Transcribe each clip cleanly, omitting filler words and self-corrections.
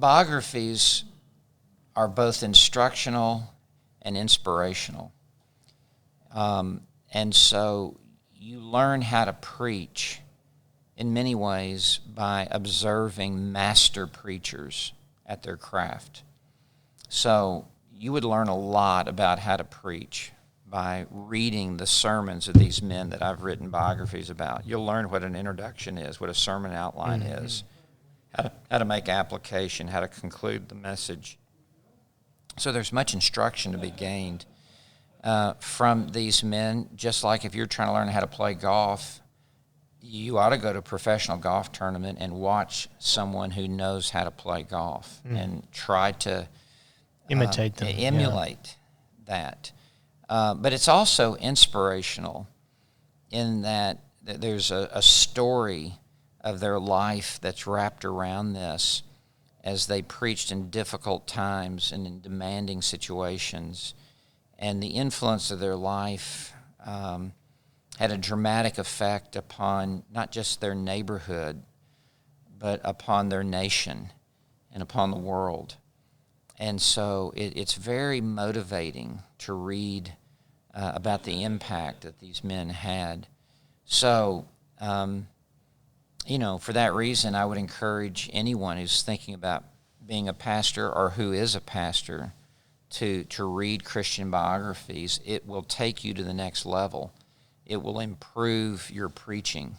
biographies are both instructional and inspirational. And so you learn how to preach in many ways by observing master preachers at their craft. So you would learn a lot about how to preach by reading the sermons of these men that I've written biographies about. You'll learn what an introduction is, what a sermon outline is, how to make application, how to conclude the message. So there's much instruction to be gained from these men. Just like if you're trying to learn how to play golf, you ought to go to a professional golf tournament and watch someone who knows how to play golf and try to imitate them, emulate that. But it's also inspirational in that there's a story of their life that's wrapped around this as they preached in difficult times and in demanding situations. And the influence of their life had a dramatic effect upon not just their neighborhood, but upon their nation and upon the world. And so it's very motivating to read about the impact that these men had. So, for that reason, I would encourage anyone who's thinking about being a pastor or who is a pastor to read Christian biographies. It will take you to the next level. It will improve your preaching.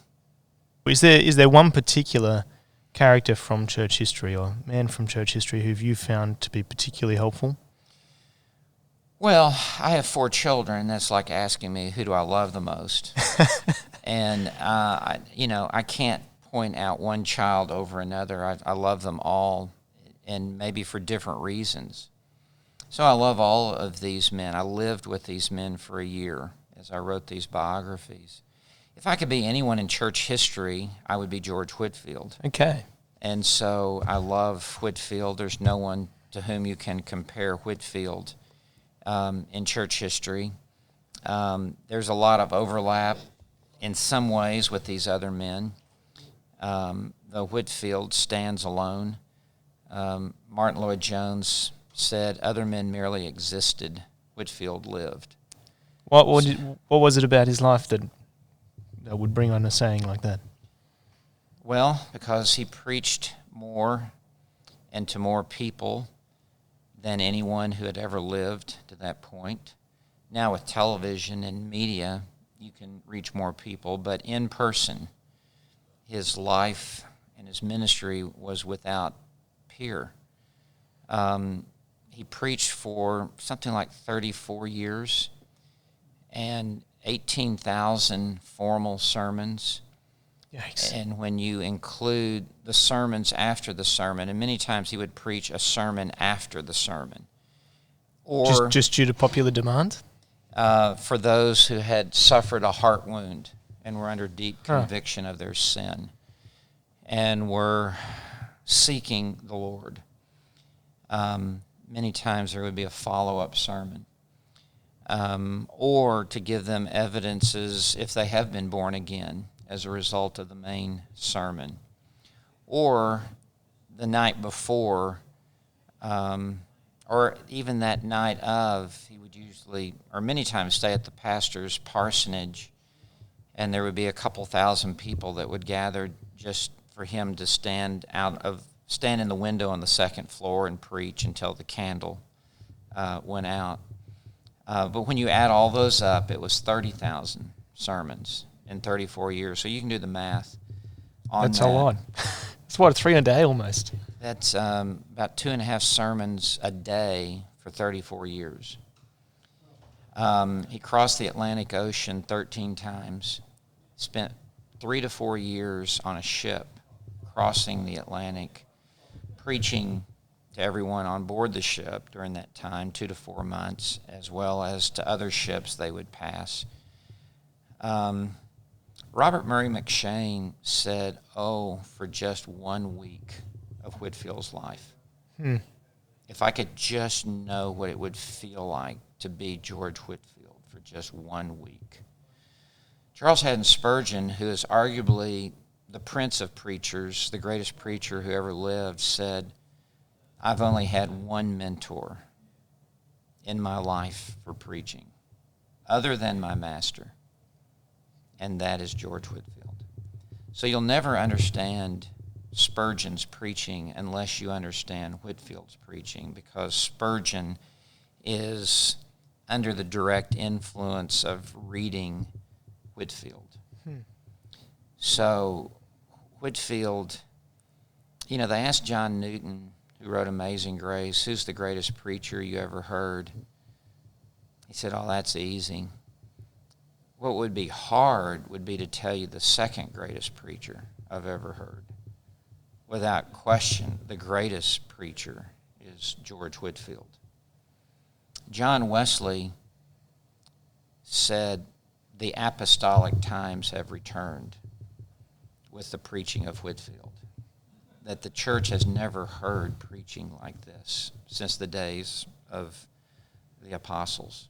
Is there one particular character from church history or man from church history who you found to be particularly helpful? Well, I have 4 children. That's like asking me, who do I love the most? And, I can't point out one child over another. I love them all, and maybe for different reasons. So I love all of these men. I lived with these men for a year as I wrote these biographies. If I could be anyone in church history, I would be George Whitefield. Okay. And so I love Whitefield. There's no one to whom you can compare Whitefield in church history. There's a lot of overlap in some ways with these other men. Though Whitefield stands alone. Martin Lloyd-Jones said, other men merely existed, Whitefield lived. What was it about his life that would bring on a saying like that? Well, because he preached more and to more people than anyone who had ever lived to that point. Now with television and media, you can reach more people, but in person, his life and his ministry was without peer. He preached for something like 34 years and 18,000 formal sermons. Yikes. And when you include the sermons after the sermon, and many times he would preach a sermon after the sermon. Or just due to popular demand? For those who had suffered a heart wound and were under deep conviction of their sin and were seeking the Lord. Many times there would be a follow-up sermon. Or to give them evidences if they have been born again as a result of the main sermon. Or the night before, or even that night of, he would usually, or many times, stay at the pastor's parsonage, and there would be a couple thousand people that would gather just for him to stand in the window on the second floor and preach until the candle went out. But when you add all those up, it was 30,000 sermons in 34 years. So you can do the math on that. That's a lot. It's what, 3 a day almost? That's about 2.5 sermons a day for 34 years. He crossed the Atlantic Ocean 13 times, spent 3 to 4 years on a ship crossing the Atlantic, preaching to everyone on board the ship during that time, 2 to 4 months, as well as to other ships they would pass. Robert Murray McShane said, for just 1 week of Whitefield's life. If I could just know what it would feel like to be George Whitefield for just 1 week. Charles Haddon Spurgeon, who is arguably the prince of preachers, the greatest preacher who ever lived, said, I've only had one mentor in my life for preaching, other than my master, and that is George Whitefield. So you'll never understand Spurgeon's preaching unless you understand Whitefield's preaching, because Spurgeon is under the direct influence of reading Whitefield. So Whitefield, they asked John Newton, who wrote Amazing Grace, who's the greatest preacher you ever heard? He said, oh, that's easy. What would be hard would be to tell you the second greatest preacher I've ever heard. Without question, the greatest preacher is George Whitefield. John Wesley said, the apostolic times have returned with the preaching of Whitefield. That the church has never heard preaching like this since the days of the apostles.